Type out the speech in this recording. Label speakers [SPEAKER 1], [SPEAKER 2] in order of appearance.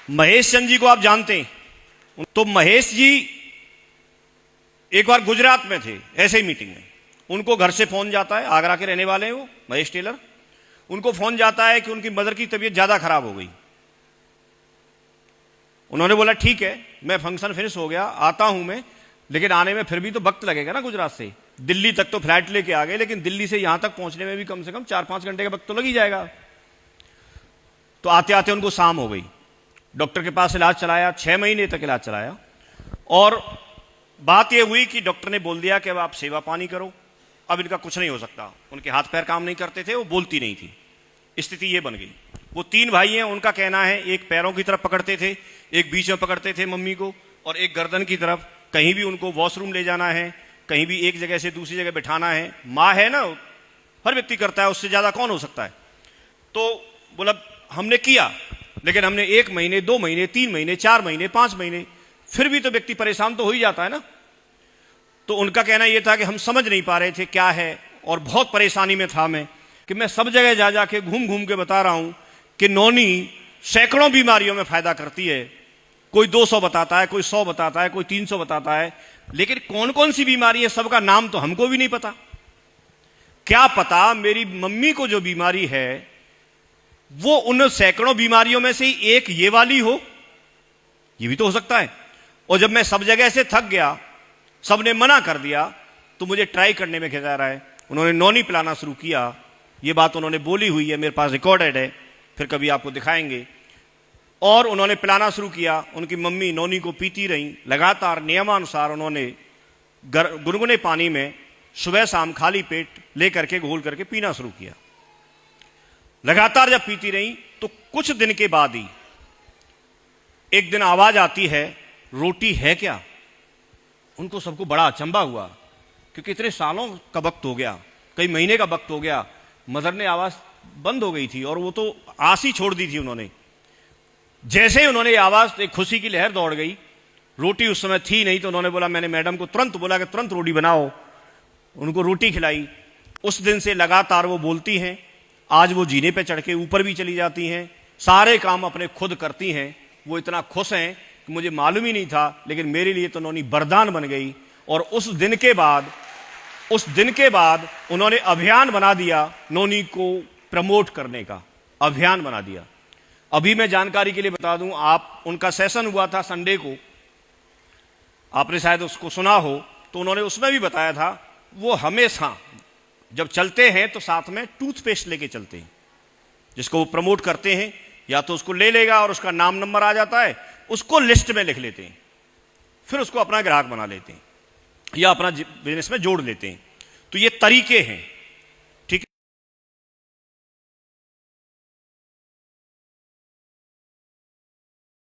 [SPEAKER 1] महेश चंद जी को आप जानते हैं, तो महेश जी एक बार गुजरात में थे ऐसे ही मीटिंग में, उनको घर से फोन जाता है, आगरा के रहने वाले हैं वो महेश टेलर, उनको फोन जाता है कि उनकी मदर की तबीयत ज्यादा खराब हो गई। उन्होंने बोला ठीक है, मैं फंक्शन फिनिश हो गया, आता हूं मैं, लेकिन आने में फिर भी तो वक्त लगेगा ना। गुजरात से दिल्ली तक तो फ्लाइट लेके आ गए, लेकिन दिल्ली से यहां तक पहुंचने में भी कम से कम 4-5 घंटे का वक्त तो लग ही जाएगा। तो आते आते उनको शाम हो गई। डॉक्टर के पास इलाज चलाया, 6 महीने तक इलाज चलाया, और बात यह हुई कि डॉक्टर ने बोल दिया कि अब आप सेवा पानी करो, अब इनका कुछ नहीं हो सकता। उनके हाथ पैर काम नहीं करते थे, वो बोलती नहीं थी, स्थिति ये बन गई। वो 3 भाई हैं, उनका कहना है एक पैरों की तरफ पकड़ते थे, एक बीच में पकड़ते थे मम्मी को, और एक गर्दन की तरफ। कहीं भी उनको वॉशरूम ले जाना है, कहीं भी एक जगह से दूसरी जगह बिठाना है, माँ है ना, हर व्यक्ति करता है, उससे ज्यादा कौन हो सकता है। तो बोला हमने किया, लेकिन हमने 1 महीने, 2 महीने, 3 महीने, 4 महीने, 5 महीने, फिर भी तो व्यक्ति परेशान तो हो ही जाता है ना। तो उनका कहना यह था कि हम समझ नहीं पा रहे थे क्या है, और बहुत परेशानी में था मैं, कि मैं सब जगह जा जाके घूम घूम के बता रहा हूं कि नौनी सैकड़ों बीमारियों में फायदा करती है। कोई 200 बताता है, कोई 100 बताता है, कोई 300 बताता है, लेकिन कौन कौन सी बीमारी है सबका नाम तो हमको भी नहीं पता। क्या पता मेरी मम्मी को जो बीमारी है वो उन सैकड़ों बीमारियों में से ही एक ये वाली हो, ये भी तो हो सकता है। और जब मैं सब जगह से थक गया, सबने मना कर दिया, तो मुझे ट्राई करने में क्या रहा है, उन्होंने नौनी पिलाना शुरू किया। ये बात उन्होंने बोली हुई है, मेरे पास रिकॉर्डेड है, फिर कभी आपको दिखाएंगे। और उन्होंने पिलाना शुरू किया, उनकी मम्मी नौनी को पीती रही लगातार, नियमानुसार उन्होंने गुनगुने पानी में सुबह शाम खाली पेट लेकर के घोल करके पीना शुरू किया। लगातार जब पीती रही तो कुछ दिन के बाद ही एक दिन आवाज आती है, रोटी है क्या। उनको सबको बड़ा अचंभा हुआ, क्योंकि इतने सालों का वक्त हो गया, कई महीने का वक्त हो गया, मदर ने आवाज बंद हो गई थी और वो तो आस ही छोड़ दी थी उन्होंने। जैसे ही उन्होंने आवाज, एक खुशी की लहर दौड़ गई। रोटी उस समय थी नहीं, तो उन्होंने बोला, मैंने मैडम को तुरंत बोला कि तुरंत रोटी बनाओ, उनको रोटी खिलाई। उस दिन से लगातार वो बोलती हैं। आज वो जीने पे चढ़ के ऊपर भी चली जाती हैं, सारे काम अपने खुद करती हैं। वो इतना खुश हैं कि मुझे मालूम ही नहीं था, लेकिन मेरे लिए तो नौनी वरदान बन गई। और उस दिन के बाद उन्होंने अभियान बना दिया, नौनी को प्रमोट करने का अभियान बना दिया। अभी मैं जानकारी के लिए बता दूं, आप उनका सेशन हुआ था संडे को, आपने शायद उसको सुना हो, तो उन्होंने उसमें भी बताया था वो हमेशा जब चलते हैं तो साथ में टूथपेस्ट लेके चलते हैं, जिसको वो प्रमोट करते हैं। या तो उसको ले लेगा और उसका नाम नंबर आ जाता है, उसको लिस्ट में लिख लेते हैं, फिर उसको अपना ग्राहक बना लेते हैं या अपना बिजनेस में जोड़ लेते हैं। तो ये तरीके हैं।